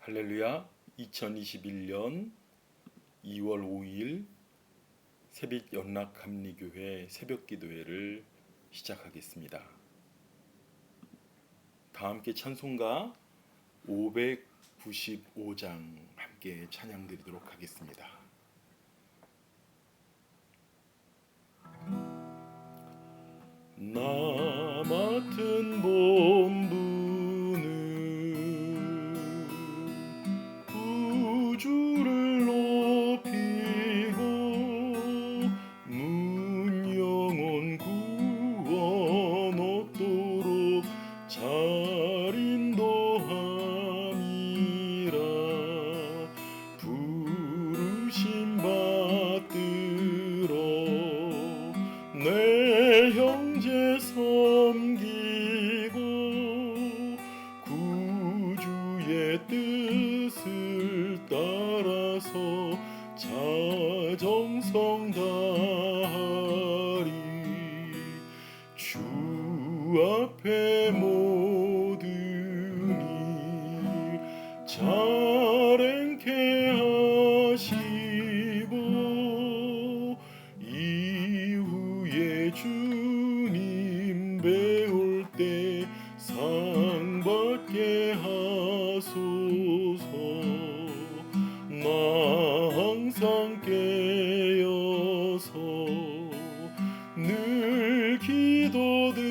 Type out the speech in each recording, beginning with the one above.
할렐루야. 2021년 2월 5일 새빛 연락감리교회 새벽기도회를 시작하겠습니다. 다 함께 찬송가 595장 함께 찬양드리도록 하겠습니다. 나 맡은 본분은 주를 높이고 문 영혼 구원 얻도록 잘 인도함이라. 부르심 받들어 내 형제 섬기고 구주의 뜻을 따라서 자정성 다하리. 주 앞에 모든 일 잘 행케 하시고 이후에 주님 배울 때 상 받게 하소서. 나 항상 깨어서 늘 기도드리고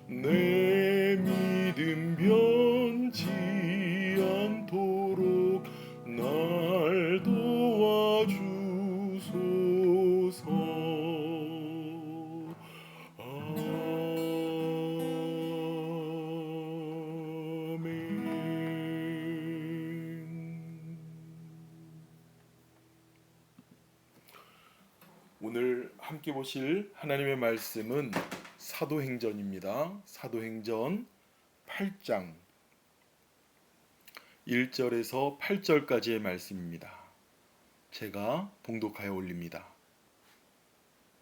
내 믿음 변치 않도록 날 도와주소서. 아멘. 오늘 함께 보실 하나님의 말씀은 사도행전입니다. 사도행전 8장 1절에서 8절까지의 말씀입니다. 제가 봉독하여 올립니다.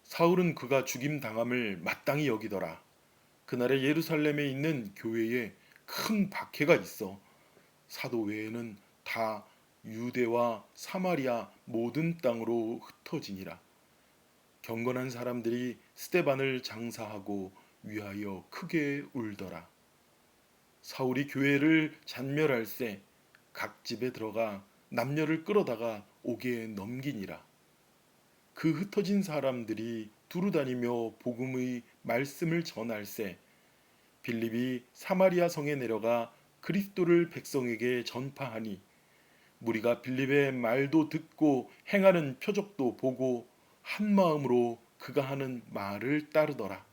사울은 그가 죽임 당함을 마땅히 여기더라. 그날에 예루살렘에 있는 교회에 큰 박해가 있어 사도 외에는 다 유대와 사마리아 모든 땅으로 흩어지니라. 경건한 사람들이 스데반을 장사하고 위하여 크게 울더라. 사울이 교회를 잔멸할세 각 집에 들어가 남녀를 끌어다가 옥에 넘기니라. 그 흩어진 사람들이 두루다니며 복음의 말씀을 전할세 빌립이 사마리아 성에 내려가 그리스도를 백성에게 전파하니 무리가 빌립의 말도 듣고 행하는 표적도 보고 한 마음으로 그가 하는 말을 따르더라.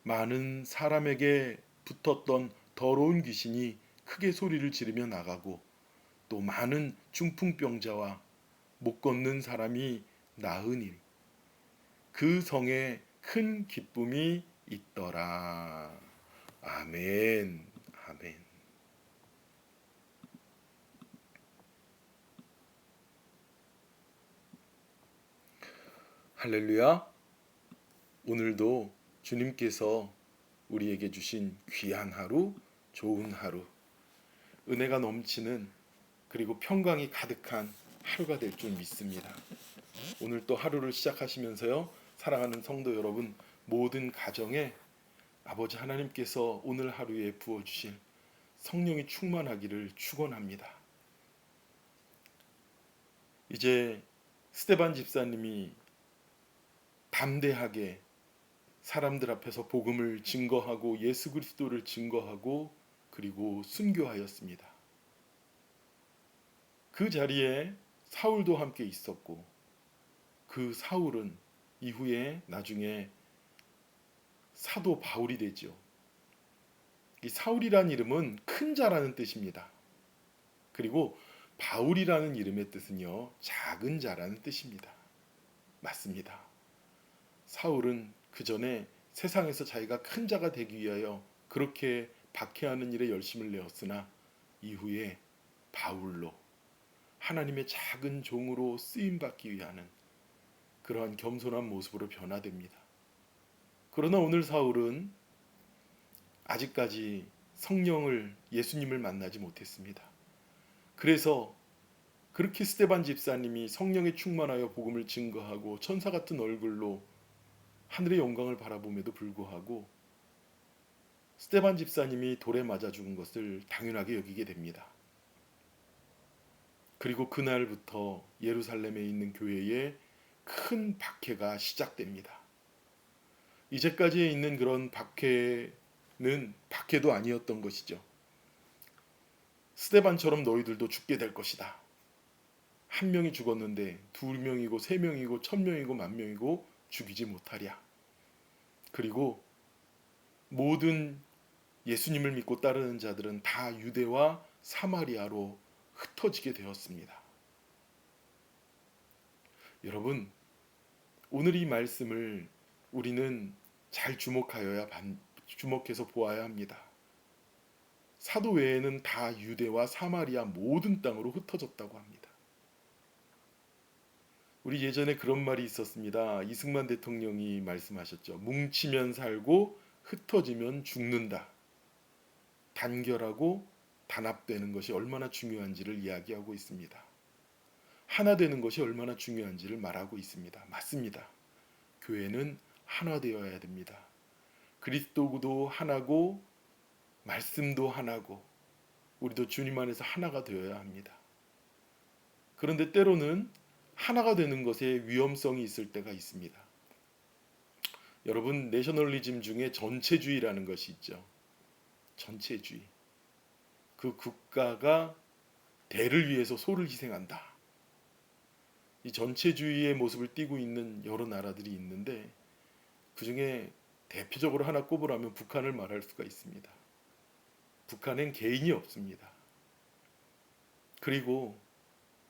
많은 사람에게 붙었던 더러운 귀신이 크게 소리를 지르며 나가고 또 많은 중풍병자와 못 걷는 사람이 나으니 그 성에 큰 기쁨이 있더라. 아멘. 아멘. 할렐루야. 오늘도 주님께서 우리에게 주신 귀한 하루, 좋은 하루, 은혜가 넘치는 그리고 평강이 가득한 하루가 될 줄 믿습니다. 오늘 또 하루를 시작하시면서요, 사랑하는 성도 여러분, 모든 가정에 아버지 하나님께서 오늘 하루에 부어주실 성령이 충만하기를 축원합니다. 이제 스데반 집사님이 담대하게 사람들 앞에서 복음을 증거하고 예수 그리스도를 증거하고 그리고 순교하였습니다. 그 자리에 사울도 함께 있었고 그 사울은 이후에 나중에 사도 바울이 되죠. 이 사울이라는 이름은 큰 자라는 뜻입니다. 그리고 바울이라는 이름의 뜻은요, 작은 자라는 뜻입니다. 맞습니다. 사울은 그 전에 세상에서 자기가 큰 자가 되기 위하여 그렇게 박해하는 일에 열심을 내었으나 이후에 바울로 하나님의 작은 종으로 쓰임받기 위하는 그러한 겸손한 모습으로 변화됩니다. 그러나 오늘 사울은 아직까지 성령을 예수님을 만나지 못했습니다. 그래서 그렇게 스데반 집사님이 성령에 충만하여 복음을 증거하고 천사 같은 얼굴로 하늘의 영광을 바라봄에도 불구하고 스데반 집사님이 돌에 맞아 죽은 것을 당연하게 여기게 됩니다. 그리고 그날부터 예루살렘에 있는 교회에 큰 박해가 시작됩니다. 이제까지 있는 그런 박해는 박해도 아니었던 것이죠. 스데반처럼 너희들도 죽게 될 것이다. 한 명이 죽었는데 2명이고 3명이고 1000명이고 10,000명이고 죽이지 못하랴. 그리고 모든 예수님을 믿고 따르는 자들은 다 유대와 사마리아로 흩어지게 되었습니다. 여러분, 오늘 이 말씀을 우리는 잘 주목해서 보아야 합니다. 사도 외에는 다 유대와 사마리아 모든 땅으로 흩어졌다고 합니다. 우리 예전에 그런 말이 있었습니다. 이승만 대통령이 말씀하셨죠. 뭉치면 살고 흩어지면 죽는다. 단결하고 단합되는 것이 얼마나 중요한지를 이야기하고 있습니다. 하나 되는 것이 얼마나 중요한지를 말하고 있습니다. 맞습니다. 교회는 하나 되어야 됩니다. 그리스도도 하나고 말씀도 하나고 우리도 주님 안에서 하나가 되어야 합니다. 그런데 때로는 하나가 되는 것에 위험성이 있을 때가 있습니다. 여러분, 내셔널리즘 중에 전체주의라는 것이 있죠. 전체주의. 그 국가가 대를 위해서 소를 희생한다. 이 전체주의의 모습을 띠고 있는 여러 나라들이 있는데 그 중에 대표적으로 하나 꼽으라면 북한을 말할 수가 있습니다. 북한엔 개인이 없습니다. 그리고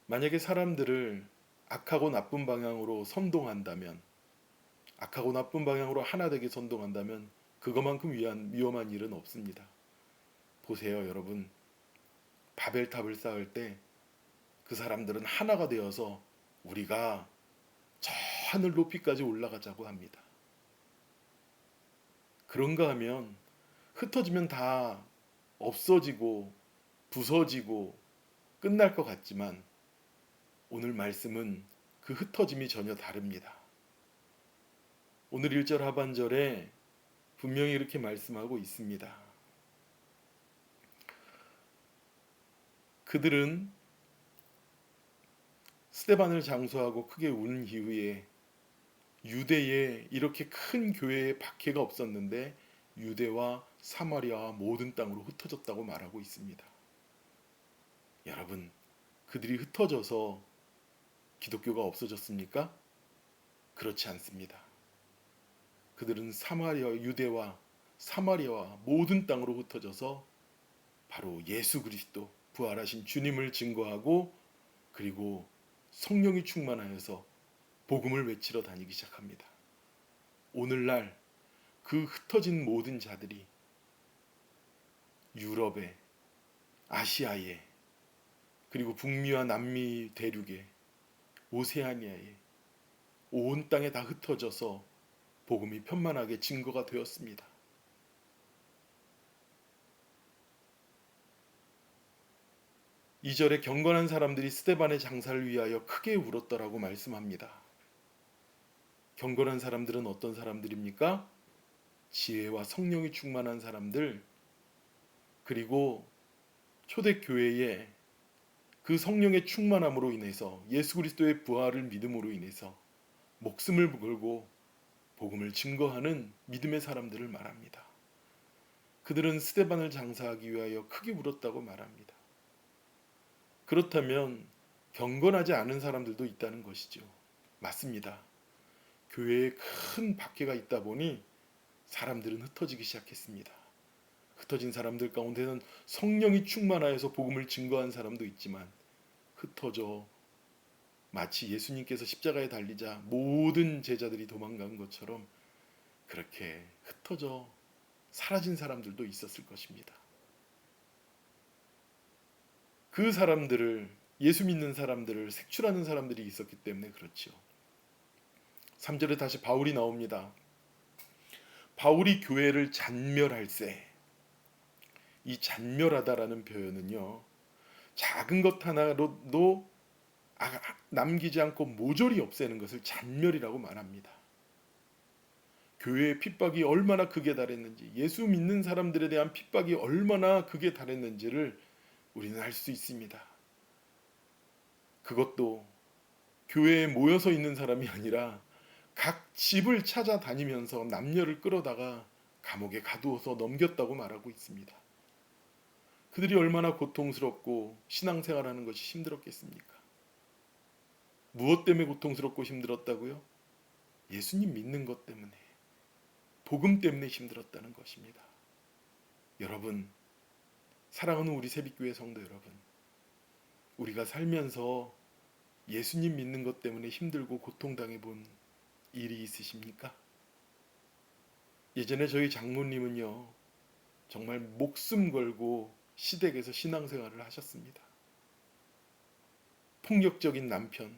만약에 사람들을 악하고 나쁜 방향으로 선동한다면, 악하고 나쁜 방향으로 하나 되게 선동한다면 그것만큼 위험한 일은 없습니다. 보세요, 여러분. 바벨탑을 쌓을 때 그 사람들은 하나가 되어서 우리가 저 하늘 높이까지 올라가자고 합니다. 그런가 하면 흩어지면 다 없어지고 부서지고 끝날 것 같지만 오늘 말씀은 그 흩어짐이 전혀 다릅니다. 오늘 1절 하반절에 분명히 이렇게 말씀하고 있습니다. 그들은 스데반을 장수하고 크게 운 이후에 유대에 이렇게 큰 교회에 박해가 없었는데 유대와 사마리아와 모든 땅으로 흩어졌다고 말하고 있습니다. 여러분, 그들이 흩어져서 기독교가 없어졌습니까? 그렇지 않습니다. 그들은 유대와 사마리아와 모든 땅으로 흩어져서 바로 예수 그리스도 부활하신 주님을 증거하고 그리고 성령이 충만하여서 복음을 외치러 다니기 시작합니다. 오늘날 그 흩어진 모든 자들이 유럽에, 아시아에, 그리고 북미와 남미 대륙에, 오세아니아에, 온 땅에 다 흩어져서 복음이 편만하게 증거가 되었습니다. 이 절에 경건한 사람들이 스데반의 장사를 위하여 크게 울었더라고 말씀합니다. 경건한 사람들은 어떤 사람들입니까? 지혜와 성령이 충만한 사람들, 그리고 초대교회에 그 성령의 충만함으로 인해서 예수 그리스도의 부활을 믿음으로 인해서 목숨을 걸고 복음을 증거하는 믿음의 사람들을 말합니다. 그들은 스데반을 장사하기 위하여 크게 울었다고 말합니다. 그렇다면 경건하지 않은 사람들도 있다는 것이죠. 맞습니다. 교회에 큰 박해가 있다 보니 사람들은 흩어지기 시작했습니다. 흩어진 사람들 가운데는 성령이 충만하여서 복음을 증거한 사람도 있지만 흩어져 마치 예수님께서 십자가에 달리자 모든 제자들이 도망간 것처럼 그렇게 흩어져 사라진 사람들도 있었을 것입니다. 그 사람들을, 예수 믿는 사람들을 색출하는 사람들이 있었기 때문에 그렇죠. 3절에 다시 바울이 나옵니다. 바울이 교회를 잔멸할세. 이 잔멸하다라는 표현은요, 작은 것 하나로도 남기지 않고 모조리 없애는 것을 잔멸이라고 말합니다. 교회의 핍박이 얼마나 극에 달했는지, 예수 믿는 사람들에 대한 핍박이 얼마나 극에 달했는지를 우리는 알 수 있습니다. 그것도 교회에 모여서 있는 사람이 아니라 각 집을 찾아다니면서 남녀를 끌어다가 감옥에 가두어서 넘겼다고 말하고 있습니다. 그들이 얼마나 고통스럽고 신앙생활하는 것이 힘들었겠습니까? 무엇 때문에 고통스럽고 힘들었다고요? 예수님 믿는 것 때문에, 복음 때문에 힘들었다는 것입니다. 여러분, 사랑하는 우리 새빛교회 성도 여러분, 우리가 살면서 예수님 믿는 것 때문에 힘들고 고통당해 본 일이 있으십니까? 예전에 저희 장모님은요, 정말 목숨 걸고 시댁에서 신앙생활을 하셨습니다. 폭력적인 남편,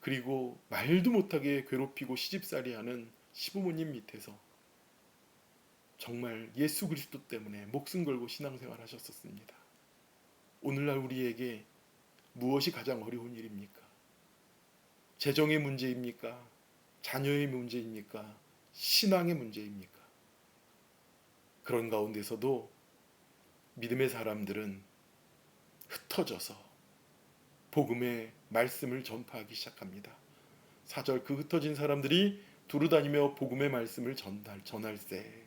그리고 말도 못하게 괴롭히고 시집살이하는 시부모님 밑에서 정말 예수 그리스도 때문에 목숨 걸고 신앙생활 하셨었습니다. 오늘날 우리에게 무엇이 가장 어려운 일입니까? 재정의 문제입니까? 자녀의 문제입니까? 신앙의 문제입니까? 그런 가운데서도 믿음의 사람들은 흩어져서 복음의 말씀을 전파하기 시작합니다. 4절, 그 흩어진 사람들이 두루다니며 복음의 말씀을 전할세.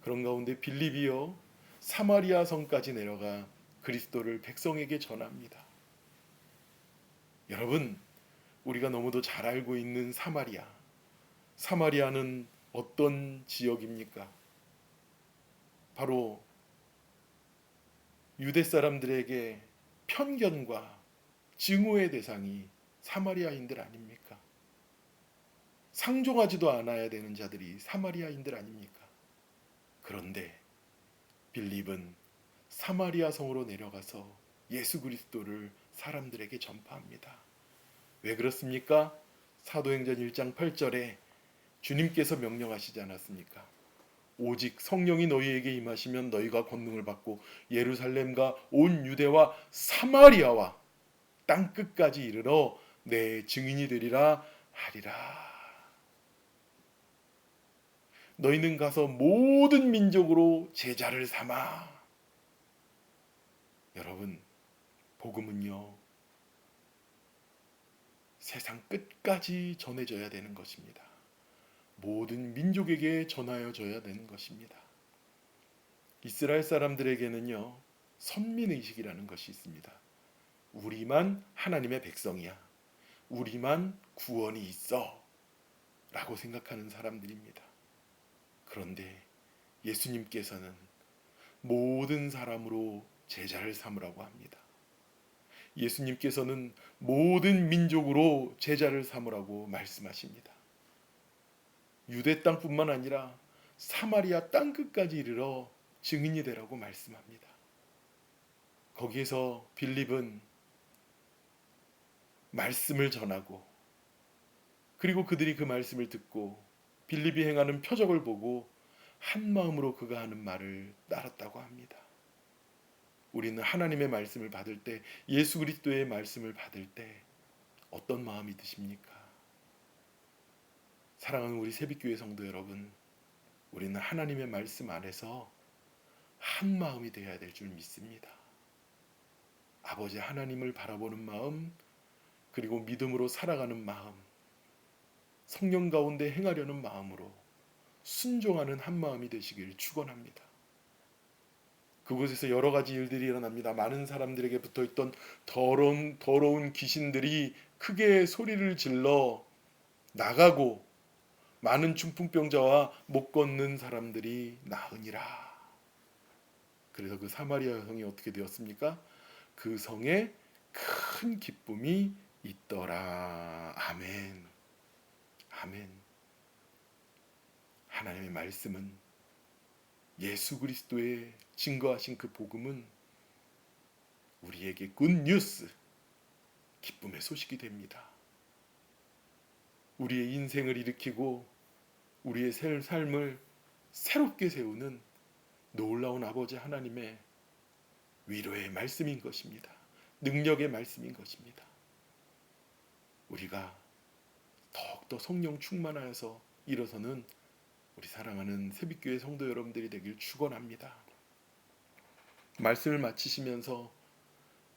그런 가운데 빌립이요, 사마리아 성까지 내려가 그리스도를 백성에게 전합니다. 여러분, 우리가 너무도 잘 알고 있는 사마리아는 어떤 지역입니까? 바로 유대 사람들에게 편견과 증오의 대상이 사마리아인들 아닙니까? 상종하지도 않아야 되는 자들이 사마리아인들 아닙니까? 그런데 빌립은 사마리아 성으로 내려가서 예수 그리스도를 사람들에게 전파합니다. 왜 그렇습니까? 사도행전 1장 8절에 주님께서 명령하시지 않았습니까? 오직 성령이 너희에게 임하시면 너희가 권능을 받고 예루살렘과 온 유대와 사마리아와 땅 끝까지 이르러 내 증인이 되리라 하리라. 너희는 가서 모든 민족으로 제자를 삼아. 여러분, 복음은요, 세상 끝까지 전해져야 되는 것입니다. 모든 민족에게 전하여 줘야 되는 것입니다. 이스라엘 사람들에게는요, 선민의식이라는 것이 있습니다. 우리만 하나님의 백성이야, 우리만 구원이 있어 라고 생각하는 사람들입니다. 그런데 예수님께서는 모든 사람으로 제자를 삼으라고 합니다. 예수님께서는 모든 민족으로 제자를 삼으라고 말씀하십니다. 유대 땅뿐만 아니라 사마리아 땅 끝까지 이르러 증인이 되라고 말씀합니다. 거기에서 빌립은 말씀을 전하고, 그리고 그들이 그 말씀을 듣고 빌립이 행하는 표적을 보고 한 마음으로 그가 하는 말을 따랐다고 합니다. 우리는 하나님의 말씀을 받을 때, 예수 그리스도의 말씀을 받을 때 어떤 마음이 드십니까? 사랑하는 우리 새빛교회 성도 여러분, 우리는 하나님의 말씀 안에서 한 마음이 되어야 될 줄 믿습니다. 아버지 하나님을 바라보는 마음, 그리고 믿음으로 살아가는 마음, 성령 가운데 행하려는 마음으로 순종하는 한 마음이 되시길 축원합니다. 그곳에서 여러 가지 일들이 일어납니다. 많은 사람들에게 붙어있던 더러운 귀신들이 크게 소리를 질러 나가고, 많은 중풍병자와 못 걷는 사람들이 나으니라. 그래서 그 사마리아 성이 어떻게 되었습니까? 그 성에 큰 기쁨이 있더라. 아멘. 아멘. 하나님의 말씀은, 예수 그리스도의 증거하신 그 복음은 우리에게 굿뉴스, 기쁨의 소식이 됩니다. 우리의 인생을 일으키고 우리의 삶을 새롭게 세우는 놀라운 아버지 하나님의 위로의 말씀인 것입니다. 능력의 말씀인 것입니다. 우리가 더욱더 성령 충만하여서 일어서는 우리 사랑하는 새빛교회 성도 여러분들이 되길 축원합니다. 말씀을 마치시면서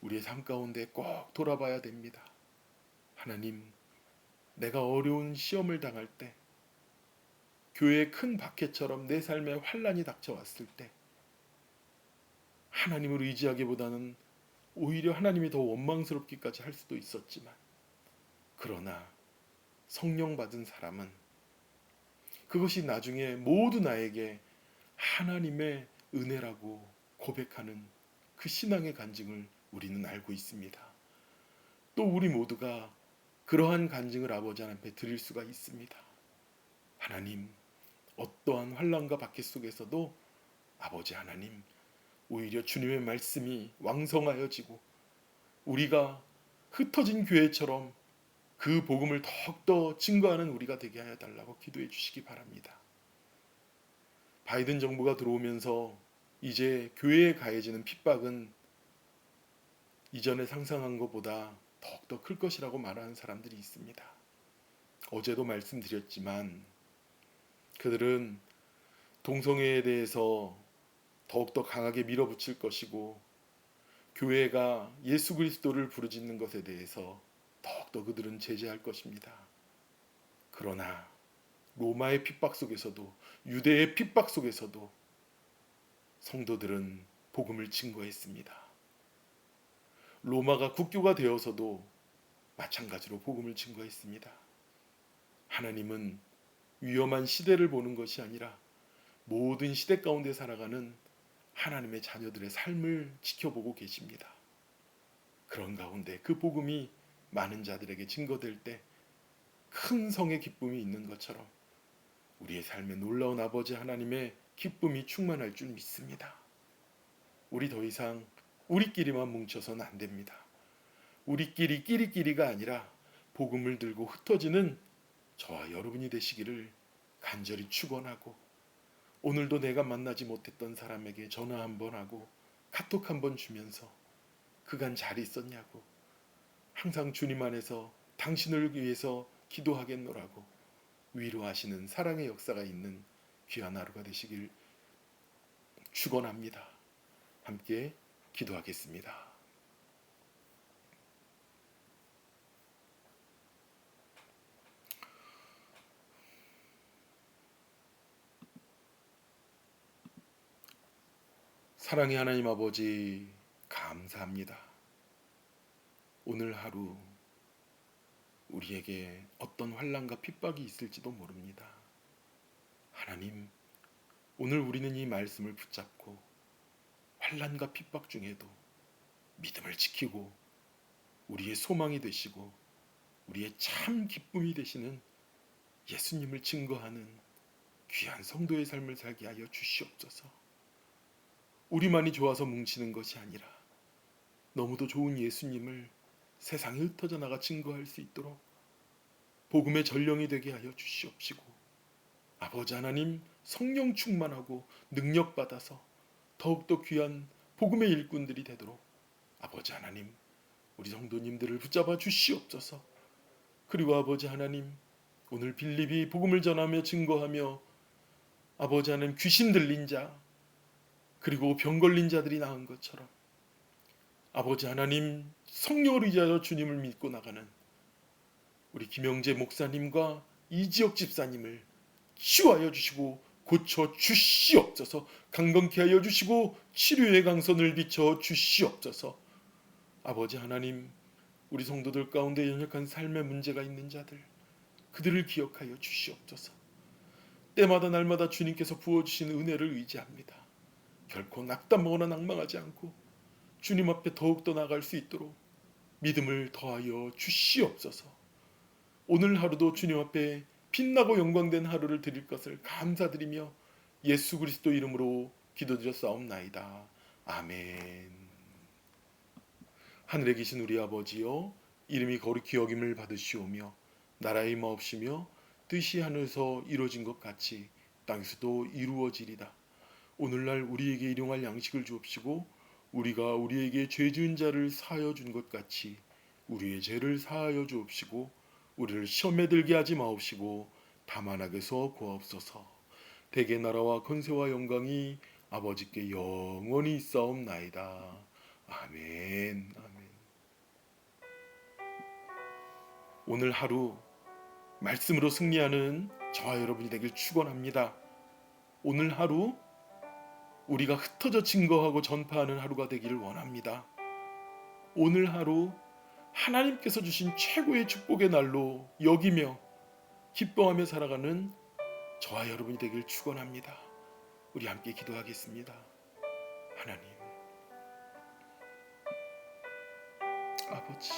우리의 삶 가운데 꼭 돌아봐야 됩니다. 하나님, 내가 어려운 시험을 당할 때, 교회의 큰 박해처럼 내 삶에 환난이 닥쳐왔을 때 하나님을 의지하기보다는 오히려 하나님이 더 원망스럽기까지 할 수도 있었지만, 그러나 성령 받은 사람은 그것이 나중에 모두 나에게 하나님의 은혜라고 고백하는 그 신앙의 간증을 우리는 알고 있습니다. 또 우리 모두가 그러한 간증을 아버지 하나님 앞에 드릴 수가 있습니다. 하나님, 어떠한 환난과 박해 속에서도 아버지 하나님, 오히려 주님의 말씀이 왕성하여지고 우리가 흩어진 교회처럼 그 복음을 더욱더 증거하는 우리가 되게 하여 달라고 기도해 주시기 바랍니다. 바이든 정부가 들어오면서 이제 교회에 가해지는 핍박은 이전에 상상한 것보다 더욱더 클 것이라고 말하는 사람들이 있습니다. 어제도 말씀드렸지만 그들은 동성애에 대해서 더욱더 강하게 밀어붙일 것이고, 교회가 예수 그리스도를 부르짖는 것에 대해서 더욱더 그들은 제재할 것입니다. 그러나 로마의 핍박 속에서도, 유대의 핍박 속에서도 성도들은 복음을 증거했습니다. 로마가 국교가 되어서도 마찬가지로 복음을 증거했습니다. 하나님은 위험한 시대를 보는 것이 아니라 모든 시대 가운데 살아가는 하나님의 자녀들의 삶을 지켜보고 계십니다. 그런 가운데 그 복음이 많은 자들에게 증거될 때 큰 성의 기쁨이 있는 것처럼 우리의 삶에 놀라운 아버지 하나님의 기쁨이 충만할 줄 믿습니다. 우리 더 이상 우리끼리만 뭉쳐서는 안 됩니다. 우리끼리 끼리끼리가 아니라 복음을 들고 흩어지는 저와 여러분이 되시기를 간절히 축원하고, 오늘도 내가 만나지 못했던 사람에게 전화 한번 하고 카톡 한번 주면서 그간 잘 있었냐고, 항상 주님 안에서 당신을 위해서 기도하겠노라고 위로하시는 사랑의 역사가 있는 귀한 하루가 되시길 축원합니다. 함께 기도하겠습니다. 사랑의 하나님 아버지, 감사합니다. 오늘 하루 우리에게 어떤 환난과 핍박이 있을지도 모릅니다. 하나님, 오늘 우리는 이 말씀을 붙잡고 환난과 핍박 중에도 믿음을 지키고 우리의 소망이 되시고 우리의 참 기쁨이 되시는 예수님을 증거하는 귀한 성도의 삶을 살게 하여 주시옵소서. 우리만이 좋아서 뭉치는 것이 아니라 너무도 좋은 예수님을 세상에 흩어져 나가 증거할 수 있도록 복음의 전령이 되게 하여 주시옵시고, 아버지 하나님, 성령 충만하고 능력 받아서 더욱더 귀한 복음의 일꾼들이 되도록 아버지 하나님, 우리 성도님들을 붙잡아 주시옵소서. 그리고 아버지 하나님, 오늘 빌립이 복음을 전하며 증거하며 아버지 하나님, 귀신 들린 자 그리고 병 걸린 자들이 나은 것처럼 아버지 하나님, 성령을 의지하여 주님을 믿고 나가는 우리 김영재 목사님과 이지혁 집사님을 치유하여 주시고 고쳐 주시옵소서. 강건케 하여 주시고 치료의 강선을 비춰 주시옵소서. 아버지 하나님, 우리 성도들 가운데 연약한 삶의 문제가 있는 자들, 그들을 기억하여 주시옵소서. 때마다 날마다 주님께서 부어주시는 은혜를 의지합니다. 결코 낙담하거나 낭망하지 않고 주님 앞에 더욱더 나아갈 수 있도록 믿음을 더하여 주시옵소서. 오늘 하루도 주님 앞에 빛나고 영광된 하루를 드릴 것을 감사드리며 예수 그리스도 이름으로 기도드렸사옵나이다. 아멘. 하늘에 계신 우리 아버지여, 이름이 거룩히 여김을 받으시오며 나라의 임하옵시며 뜻이 하늘에서 이루어진 것 같이 땅에서도 이루어지리다. 오늘날 우리에게 일용할 양식을 주옵시고 우리가 우리에게 죄 지은 자를 사하여 준 것 같이 우리의 죄를 사하여 주옵시고 우리를 시험에 들게 하지 마옵시고 다만 악에서 구하옵소서. 대개 나라와 권세와 영광이 아버지께 영원히 있사옵나이다. 아멘. 아멘. 오늘 하루 말씀으로 승리하는 저와 여러분이 되길 축원합니다. 오늘 하루 우리가 흩어져 증거하고 전파하는 하루가 되기를 원합니다. 오늘 하루 하나님께서 주신 최고의 축복의 날로 여기며 기뻐하며 살아가는 저와 여러분이 되길 축원합니다. 우리 함께 기도하겠습니다. 하나님, 아버지,